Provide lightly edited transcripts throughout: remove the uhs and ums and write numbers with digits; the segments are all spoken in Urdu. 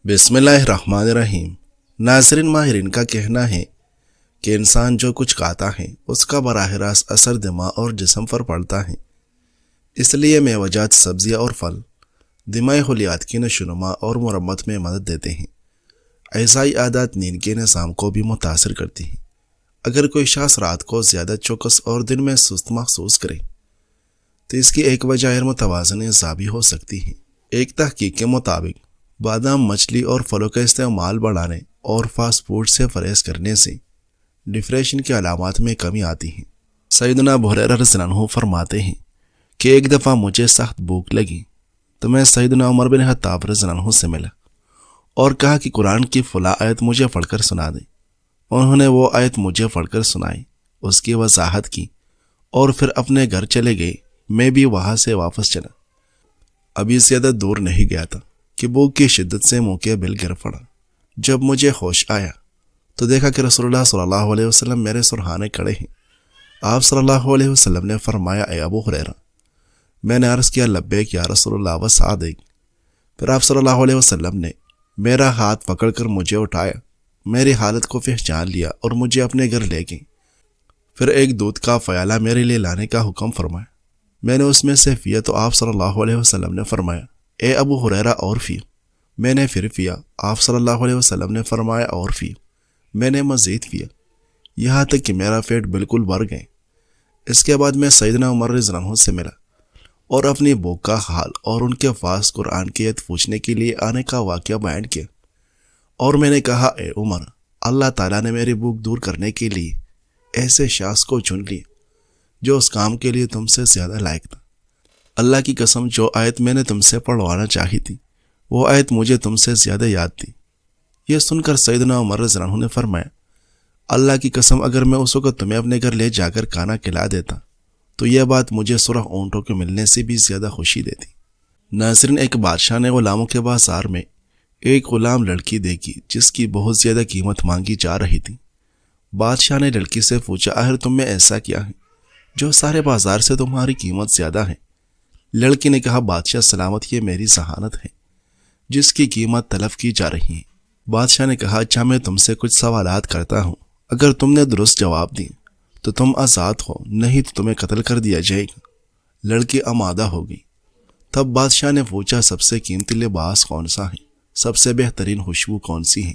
بسم اللہ الرحمن الرحیم۔ ناظرین، ماہرین کا کہنا ہے کہ انسان جو کچھ کھاتا ہے اس کا براہ راست اثر دماغ اور جسم پر پڑتا ہے۔ اس لیے میوجات، سبزیاں اور پھل دماغی خلیات کی نشوونما اور مرمت میں مدد دیتے ہیں۔ اعضائی عادات نیند کے نظام کو بھی متاثر کرتی ہیں۔ اگر کوئی شخص رات کو زیادہ چوکس اور دن میں سست محسوس کرے تو اس کی ایک وجہ غیر متوازن اعضاء بھی ہو سکتی ہے۔ ایک تحقیق کے مطابق بادام، مچھلی اور پھلوں کا استعمال بڑھانے اور فاسٹ فوڈ سے پرہیز کرنے سے ڈپریشن کی علامات میں کمی آتی ہے۔ سیدنا ابو ہریرہ رضی اللہ عنہ فرماتے ہیں کہ ایک دفعہ مجھے سخت بھوک لگی تو میں سیدنا عمر بن خطاب رضی اللہ عنہ سے ملا اور کہا کہ قرآن کی فلاں آیت مجھے پڑھ کر سنا دیں۔ انہوں نے وہ آیت مجھے پڑھ کر سنائی، اس کی وضاحت کی اور پھر اپنے گھر چلے گئے۔ میں بھی وہاں سے واپس چلا۔ ابھی زیادہ دور نہیں گیا تھا کہ بھوک کی شدت سے منہ کے بل گر پڑا۔ جب مجھے ہوش آیا تو دیکھا کہ رسول اللہ صلی اللہ علیہ وسلم میرے سرہانے کھڑے ہیں۔ آپ صلی اللہ علیہ وسلم نے فرمایا، اے ابو ہریرہ۔ میں نے عرض کیا، لبیک یا رسول اللہ وسعدیک۔ پھر آپ صلی اللہ علیہ وسلم نے میرا ہاتھ پکڑ کر مجھے اٹھایا، میری حالت کو پہچان لیا اور مجھے اپنے گھر لے گئے۔ پھر ایک دودھ کا پیالہ میرے لیے لانے کا حکم فرمایا۔ میں نے اس میں سے پیا تو آپ صلی اللہ علیہ وسلم نے فرمایا، اے ابو ہریرہ اور پیا۔ میں نے پھر پیا۔ آپ صلی اللہ علیہ وسلم نے فرمایا، اور پیا۔ میں نے مزید پیا، یہاں تک کہ میرا پیٹ بالکل بھر گئے۔ اس کے بعد میں سیدنا عمر رضی اللہ عنہ سے ملا اور اپنی بھوک کا حال اور ان کے پاس قرآن کی آیت پوچھنے کے لیے آنے کا واقعہ بیان کیا، اور میں نے کہا، اے عمر، اللہ تعالیٰ نے میری بھوک دور کرنے کے لیے ایسے شخص کو چن لیا جو اس کام کے لیے تم سے زیادہ لائق تھا۔ اللہ کی قسم، جو آیت میں نے تم سے پڑھوانا چاہی تھی وہ آیت مجھے تم سے زیادہ یاد تھی۔ یہ سن کر سیدنا عمر رضی اللہ عنہ نے فرمایا، اللہ کی قسم، اگر میں اس وقت تمہیں اپنے گھر لے جا کر کھانا کھلا دیتا تو یہ بات مجھے سرخ اونٹوں کے ملنے سے بھی زیادہ خوشی دیتی۔ ناظرین، ایک بادشاہ نے غلاموں کے بازار میں ایک غلام لڑکی دیکھی جس کی بہت زیادہ قیمت مانگی جا رہی تھی۔ بادشاہ نے لڑکی سے پوچھا، آخر تم میں ایسا کیا ہے جو سارے بازار سے تمہاری قیمت زیادہ ہے؟ لڑکی نے کہا، بادشاہ سلامت، یہ میری ذہانت ہے جس کی قیمت طلب کی جا رہی ہے۔ بادشاہ نے کہا، اچھا، میں تم سے کچھ سوالات کرتا ہوں، اگر تم نے درست جواب دی تو تم آزاد ہو، نہیں تو تمہیں قتل کر دیا جائے گا۔ لڑکی آمادہ ہو گئی۔ تب بادشاہ نے پوچھا، سب سے قیمتی لباس کون سا ہے؟ سب سے بہترین خوشبو کون سی ہے؟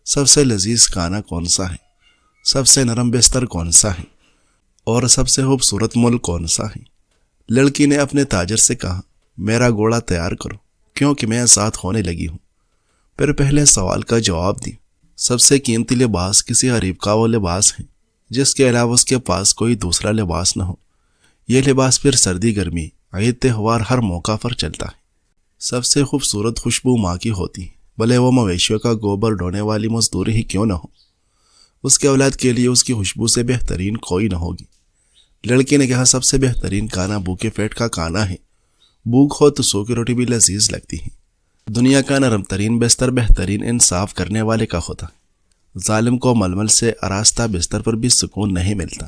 سب سے لذیذ کھانا کون سا ہے؟ سب سے نرم بستر کون سا ہے؟ اور سب سے خوبصورت ملک کون سا ہے؟ لڑکی نے اپنے تاجر سے کہا، میرا گھوڑا تیار کرو کیونکہ میں آزاد ہونے لگی ہوں۔ پھر پہلے سوال کا جواب دی۔ سب سے قیمتی لباس کسی غریب کا وہ لباس ہے جس کے علاوہ اس کے پاس کوئی دوسرا لباس نہ ہو۔ یہ لباس پھر سردی، گرمی، عید، تہوار، ہر موقع پر چلتا ہے۔ سب سے خوبصورت خوشبو ماں کی ہوتی ہے، بھلے وہ مویشیوں کا گوبر ڈھونے والی مزدوری ہی کیوں نہ ہو۔ اس کے اولاد کے لیے اس کی خوشبو سے بہترین کوئی نہ ہوگی۔ لڑکی نے کہا، سب سے بہترین کھانا بھوکے پیٹ کا کھانا ہے۔ بھوک ہو تو سو کی روٹی بھی لذیذ لگتی ہے۔ دنیا کا نرم ترین بستر بہترین انصاف کرنے والے کا ہوتا ہے۔ ظالم کو ململ سے آراستہ بستر پر بھی سکون نہیں ملتا۔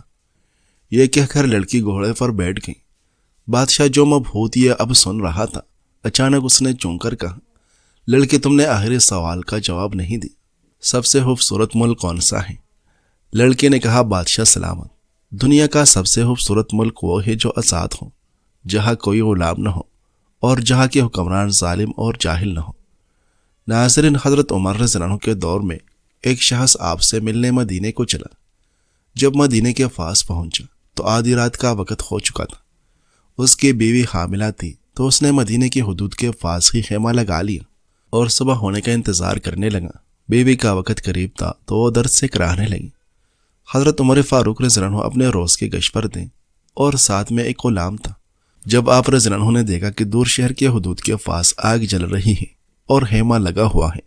یہ کہہ کر لڑکی گھوڑے پر بیٹھ گئی۔ بادشاہ جو مبہوت یہ اب سن رہا تھا، اچانک اس نے چونک کر کہا، لڑکی، تم نے آخری سوال کا جواب نہیں دی، سب سے خوبصورت ملک کون سا ہے؟ لڑکی نے کہا، بادشاہ سلامت، دنیا کا سب سے خوبصورت ملک وہ ہے جو آزاد ہو، جہاں کوئی غلام نہ ہو اور جہاں کے حکمران ظالم اور جاہل نہ ہو۔ ناظرین، حضرت عمر رضی اللہ عنہ کے دور میں ایک شخص آپ سے ملنے مدینے کو چلا۔ جب مدینے کے پاس پہنچا تو آدھی رات کا وقت ہو چکا تھا۔ اس کی بیوی حاملہ تھی تو اس نے مدینے کی حدود کے پاس ہی خیمہ لگا لیا اور صبح ہونے کا انتظار کرنے لگا۔ بیوی کا وقت قریب تھا تو وہ درد سے کراہنے لگی۔ حضرت عمر فاروق رضی اللہ عنہ اپنے روز کے گشت پر تھے اور ساتھ میں ایک غلام تھا۔ جب آپ رضی اللہ عنہ نے دیکھا کہ دور شہر کے حدود کے پاس آگ جل رہی ہے اور خیمہ لگا ہوا ہے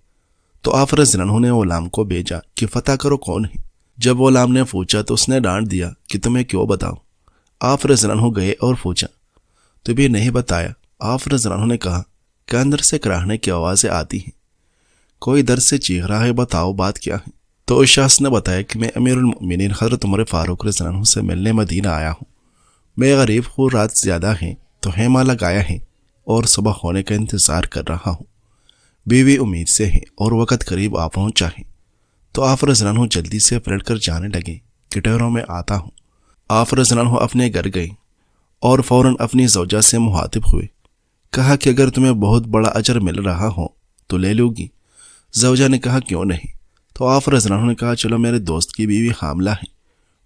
تو آپ رضی اللہ عنہ نے غلام کو بھیجا کہ فتح کرو کون ہے۔ جب غلام نے پوچھا تو اس نے ڈانٹ دیا کہ تمہیں کیوں بتاؤں۔ آپ رضی اللہ عنہ گئے اور پوچھا تو بھی نہیں بتایا۔ آپ رضی اللہ عنہ نے کہا کہ اندر سے کراہنے کی آوازیں آتی ہیں، کوئی درد سے چیخ رہا ہے، بتاؤ بات کیا ہے؟ تو اس شخص نے بتایا کہ میں امیر المؤمنین حضرت عمر فاروق رضی اللہ عنہ سے ملنے مدینہ آیا ہوں۔ میں غریب ہوں، رات زیادہ ہے تو خیمہ لگایا ہے اور صبح ہونے کا انتظار کر رہا ہوں۔ بیوی امید سے ہے اور وقت قریب آ پہنچا ہے۔ تو آپ رضی اللہ عنہ جلدی سے پلٹ کر جانے لگے کہ ٹھہرو میں آتا ہوں۔ آپ رضی اللہ عنہ اپنے گھر گئے اور فوراً اپنی زوجہ سے مخاطب ہوئے، کہا کہ اگر تمہیں بہت بڑا اجر مل رہا ہو تو لے لو گی؟ زوجہ نے کہا کیوں نہیں؟ تو آپ رضی اللہ عنہ نے کہا چلو میرے دوست کی بیوی حاملہ ہے،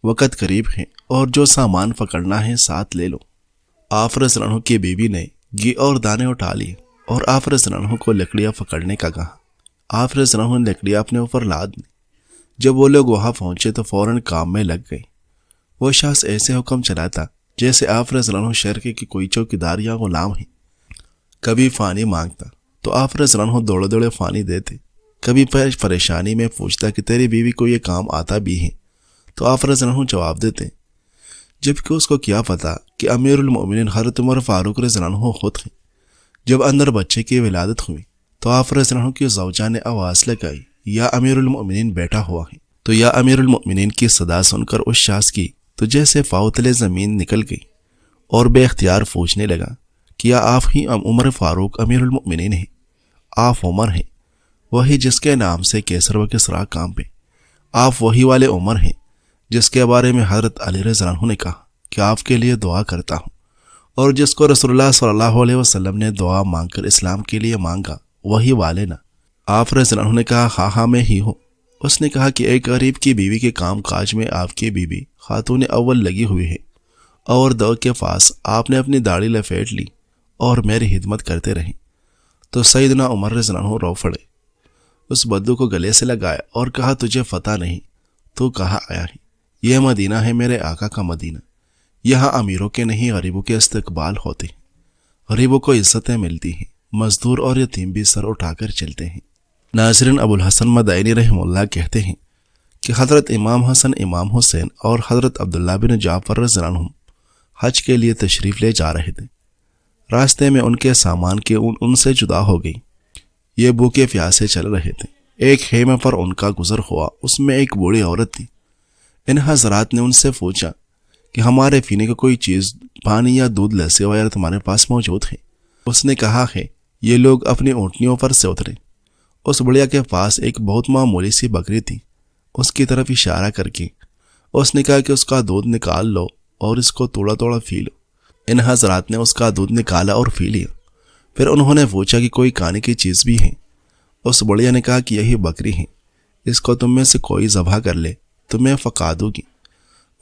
وقت قریب ہے اور جو سامان پکڑنا ہے ساتھ لے لو۔ آپ رضی اللہ عنہ کی بیوی نے گھی اور دانے اٹھا لیے اور آپ رضی اللہ عنہ کو لکڑیاں پکڑنے کا کہا۔ آپ رضی اللہ عنہ نے لکڑیاں اپنے اوپر لاد دی۔ جب وہ لوگ وہاں پہنچے تو فوراً کام میں لگ گئے۔ وہ شخص ایسے حکم چلاتا جیسے آپ رضی اللہ عنہ شہر کے کوئی چوکیدار یا غلام ہیں۔ کبھی پانی مانگتا تو آپ رضی اللہ عنہ دوڑے دوڑے پانی دیتے، کبھی پریشانی میں پوچھتا کہ تیری بیوی کو یہ کام آتا بھی ہے تو آپ رضی اللہ عنہ جواب دیتے، جبکہ اس کو کیا پتا کہ امیر المؤمنین حضرت عمر فاروق رضی اللہ عنہ خود ہیں۔ جب اندر بچے کی ولادت ہوئی تو آپ رضی اللہ عنہ کی زوجہ نے آواز لگائی، یا امیر المؤمنین بیٹھا ہوا ہے۔ تو یا امیر المؤمنین کی صدا سن کر اس شخص کی تو جیسے فاوتلے زمین نکل گئی اور بے اختیار پوچھنے لگا کہ یا آپ ہی عمر فاروق امیر المؤمنین ہیں؟ آپ عمر ہیں، وہی جس کے نام سے کیسر و کسریٰ کانپے۔ آپ وہی والے عمر ہیں جس کے بارے میں حضرت علی رضی اللہ عنہ نے کہا کہ آپ کے لیے دعا کرتا ہوں، اور جس کو رسول اللہ صلی اللہ علیہ وسلم نے دعا مانگ کر اسلام کے لیے مانگا وہی والے نا۔ آپ رضی اللہ عنہ نے کہا ہاں ہاں میں ہی ہوں۔ اس نے کہا کہ ایک غریب کی بیوی کے کام کاج میں آپ کی بیوی خاتون اول لگی ہوئی ہے، اور دو کے پاس آپ نے اپنی داڑھی لپیٹ لی اور میری خدمت کرتے رہیں۔ تو سیدنا عمر رضی اللہ عنہ رو پڑے، اس بدو کو گلے سے لگایا اور کہا تجھے فتح نہیں، تو کہاں آیا ہے؟ یہ مدینہ ہے میرے آقا کا مدینہ، یہاں امیروں کے نہیں غریبوں کے استقبال ہوتے ہیں، غریبوں کو عزتیں ملتی ہیں، مزدور اور یتیم بھی سر اٹھا کر چلتے ہیں۔ ناظرین، ابو الحسن مدائنی رحمہ اللہ کہتے ہیں کہ حضرت امام حسن، امام حسین اور حضرت عبداللہ بن جعفر رضی اللہ عنہم حج کے لیے تشریف لے جا رہے تھے۔ راستے میں ان کے سامان کے ان سے جدا ہو گئی، یہ بھوکے پیاسے چل رہے تھے۔ ایک خیمے پر ان کا گزر ہوا، اس میں ایک بوڑھی عورت تھی۔ ان حضرات نے ان سے پوچھا کہ ہمارے پینے کو کوئی چیز، پانی یا دودھ لسی وغیرہ تمہارے پاس موجود ہے؟ اس نے کہا ہے یہ لوگ اپنی اونٹنیوں پر سے اترے۔ اس بڑھیا کے پاس ایک بہت معمولی سی بکری تھی، اس کی طرف اشارہ کر کے اس نے کہا کہ اس کا دودھ نکال لو اور اس کو توڑا توڑا پی لو۔ ان حضرات نے اس کا دودھ نکالا اور پی لیا۔ پھر انہوں نے پوچھا کہ کوئی کھانے کی چیز بھی ہے؟ اس بڑھیا نے کہا کہ یہی بکری ہے، اس کو تم میں سے کوئی ذبح کر لے تو میں پکا دوں گی۔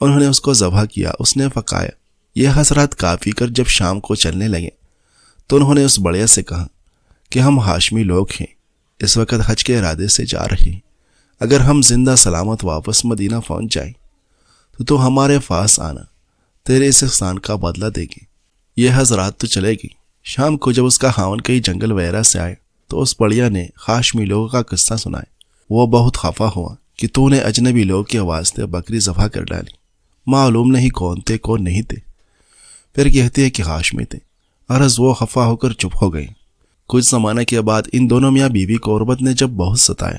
انہوں نے اس کو ذبح کیا، اس نے پکایا۔ یہ حضرات کھا پی کر جب شام کو چلنے لگے تو انہوں نے اس بڑھیا سے کہا کہ ہم ہاشمی لوگ ہیں، اس وقت حج کے ارادے سے جا رہے ہیں، اگر ہم زندہ سلامت واپس مدینہ پہنچ جائیں تو ہمارے پاس آنا، تیرے اس احسان کا بدلہ دے گی۔ یہ حضرات تو چلے گی۔ شام کو جب اس کا خاون کئی جنگل وغیرہ سے آئے تو اس بڑھیا نے ہاشمی لوگوں کا قصہ سنایا۔ وہ بہت خفا ہوا کہ تو نے اجنبی لوگ کے واسطے بکری ذبح کر ڈالی، معلوم نہیں کون تھے کون نہیں تھے۔ پھر کہتے ہیں کہ ہاشمی تھے۔ عرض وہ خفا ہو کر چپ ہو گئے۔ کچھ زمانہ کے بعد ان دونوں میاں بیوی کو غربت نے جب بہت ستایا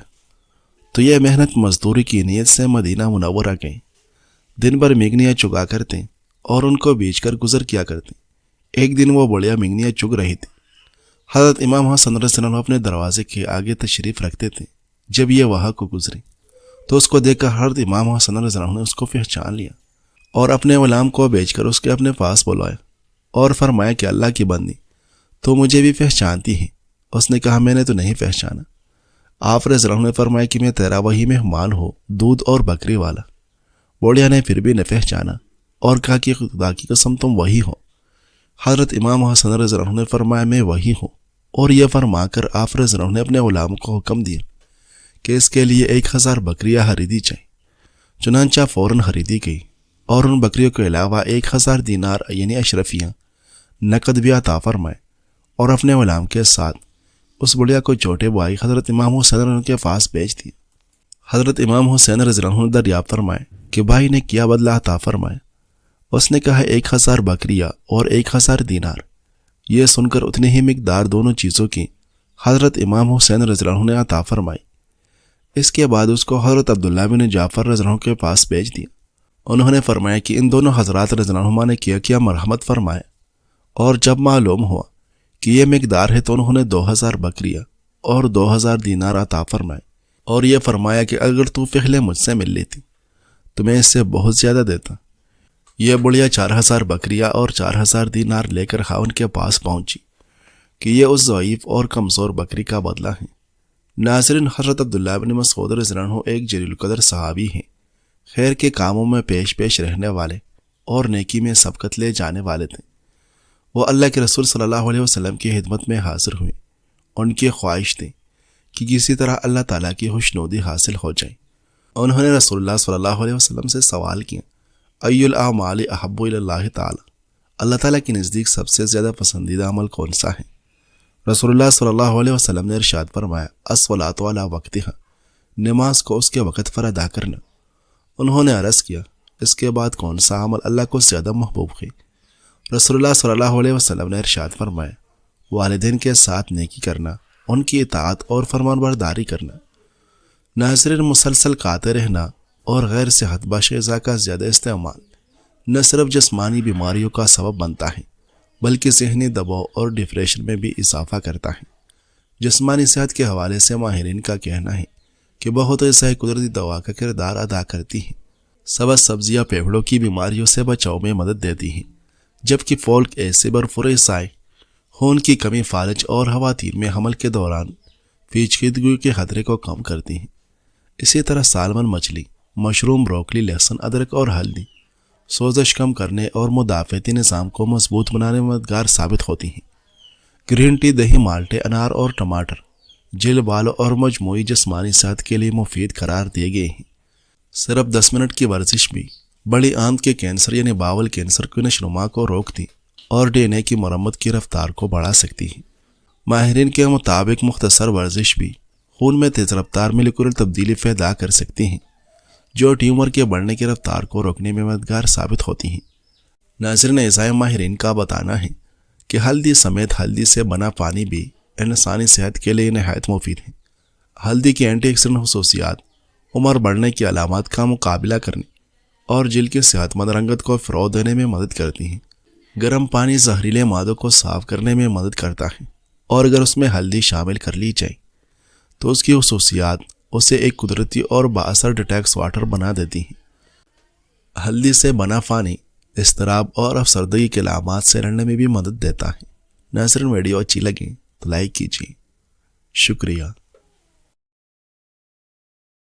تو یہ محنت مزدوری کی نیت سے مدینہ منورہ گئے۔ دن بھر مینگنیاں چگا کرتے اور ان کو بیچ کر گزر کیا کرتے۔ ایک دن وہ بڑھیا مینگنیاں چگ رہی تھی۔ حضرت امام حسن رضی اللہ عنہ اپنے دروازے کے آگے تشریف رکھتے تھے۔ جب یہ وہاں کو گزرے تو اس کو دیکھ کر حضرت امام حسن رضی اللہ عنہ نے اس کو پہچان لیا اور اپنے غلام کو بیچ کر اس کے اپنے پاس بلوایا اور فرمایا کہ اللہ کی بندی، تو مجھے بھی پہچانتی ہے؟ اس نے کہا میں نے تو نہیں پہچانا۔ آپ رضی اللہ عنہ نے فرمایا کہ میں تیرا وہی مہمان ہوں، دودھ اور بکری والا۔ بوڑھیا نے پھر بھی نہ پہچانا اور کہا کہ خدا کی قسم تم وہی ہو۔ حضرت امام حسن رضی اللہ عنہ نے فرمایا میں وہی ہوں، اور یہ فرما کر آپ رضی اللہ عنہ نے اپنے غلام کو حکم دیا کہ اس کے لیے 1000 بکریاں خریدی جائیں۔ چنانچہ فوراً خریدی گئی اور ان بکریوں کے علاوہ 1000 دینار یعنی اشرفیاں نقد بھی عطا فرمائے، اور اپنے غلام کے ساتھ اس بڑھیا کو چھوٹے بھائی حضرت امام حسین رضی اللہ عنہ کے پاس بھیج دیا۔ حضرت امام حسین رضی اللہ عنہ نے دریافت فرمائے کہ بھائی نے کیا بدلہ عطا فرمایا؟ اس نے کہا 1000 بکریاں اور 1000 دینار۔ یہ سن کر اتنی ہی مقدار دونوں چیزوں کی حضرت امام حسین رضی اللہ عنہ نے عطا فرمائی۔ اس کے بعد اس کو حضرت عبداللہ بن جعفر رضی اللہ عنہ کے پاس بھیج دیا۔ انہوں نے فرمایا کہ ان دونوں حضرات رضی اللہ عنہ نے کیا مرحمت فرمایا، اور جب معلوم ہوا کہ یہ مقدار ہے تو انہوں نے 2000 بکریاں اور 2000 دینار عطا فرمائے، اور یہ فرمایا کہ اگر تو پہلے مجھ سے مل لیتی تو میں اس سے بہت زیادہ دیتا۔ یہ بڑھیا 4000 بکریاں اور 4000 دینار لے کر خاوند کے پاس پہنچی کہ یہ اس ضعیف اور کمزور بکری کا بدلہ ہے۔ ناظرین، حضرت عبداللہ بن مسعود رضی اللہ عنہ ایک جلیل القدر صحابی ہیں، خیر کے کاموں میں پیش رہنے والے اور نیکی میں سبقت لے جانے والے تھے۔ وہ اللہ کے رسول صلی اللہ علیہ وسلم کی خدمت میں حاضر ہوئے۔ ان کی خواہش تھی کہ کسی طرح اللہ تعالیٰ کی خوشنودی حاصل ہو جائے۔ انہوں نے رسول اللہ صلی اللہ علیہ وسلم سے سوال کیا، ای الاعمال احب الی اللہ تعالیٰ، اللہ تعالیٰ کے نزدیک سب سے زیادہ پسندیدہ عمل کون سا ہے؟ رسول اللہ صلی اللہ علیہ وسلم نے ارشاد فرمایا، الصلاۃ علی وقتہا، نماز کو اس کے وقت پر ادا کرنا۔ انہوں نے عرض کیا، اس کے بعد کون سا عمل اللہ کو زیادہ محبوب ہے؟ رسول اللہ صلی اللہ علیہ وسلم نے ارشاد فرمایا، والدین کے ساتھ نیکی کرنا، ان کی اطاعت اور فرمان برداری کرنا۔ ناظرین، مسلسل کھاتے رہنا اور غیر صحت بخش غذا کا زیادہ استعمال نہ صرف جسمانی بیماریوں کا سبب بنتا ہے بلکہ ذہنی دباؤ اور ڈپریشن میں بھی اضافہ کرتا ہے۔ جسمانی صحت کے حوالے سے ماہرین کا کہنا ہے کہ بہت غذائیں قدرتی دوا کا کردار ادا کرتی ہیں۔ سبز سبزیاں پھیپھڑوں کی بیماریوں سے بچاؤ میں مدد دیتی ہیں، جبکہ فولک ایسڈ اور غذائیں خون کی کمی، فالج اور خواتین میں حمل کے دوران پیچیدگی کے خطرے کو کم کرتی ہیں۔ اسی طرح سالمن مچھلی، مشروم، بروکلی، لہسن، ادرک اور ہلدی سوزش کم کرنے اور مدافعتی نظام کو مضبوط بنانے میں مددگار ثابت ہوتی ہیں۔ گرین ٹی، دہی، مالٹے، انار اور ٹماٹر جلد، بالوں اور مجموعی جسمانی صحت کے لیے مفید قرار دیے گئے ہیں۔ صرف 10 منٹ کی ورزش بھی بڑی آنت کے کینسر یعنی باول کینسر کی نشوونما کو روکتی اور ڈی این اے کی مرمت کی رفتار کو بڑھا سکتی ہے۔ ماہرین کے مطابق مختصر ورزش بھی خون میں تیز رفتار مالیکولر تبدیلی پیدا کر سکتی ہیں جو ٹیومر کے بڑھنے کی رفتار کو روکنے میں مددگار ثابت ہوتی ہیں۔ ناظرین، ایسا ماہرین کا بتانا ہے کہ ہلدی سمیت ہلدی سے بنا پانی بھی انسانی صحت کے لیے نہایت مفید ہے۔ ہلدی کی اینٹی آکسیڈنٹ خصوصیات عمر بڑھنے کی علامات کا مقابلہ کرنے اور جلد کی صحت مند رنگت کو فروغ دینے میں مدد کرتی ہیں۔ گرم پانی زہریلے مادوں کو صاف کرنے میں مدد کرتا ہے، اور اگر اس میں ہلدی شامل کر لی جائے تو اس کی خصوصیات اسے ایک قدرتی اور بااثر ڈیٹاکس واٹر بنا دیتی ہیں۔ ہلدی سے بنا پانی اضطراب اور افسردگی کے علامات سے لڑنے میں بھی مدد دیتا ہے۔ ناظرین، ویڈیو اچھی لگی تو لائک کیجیے۔ شکریہ۔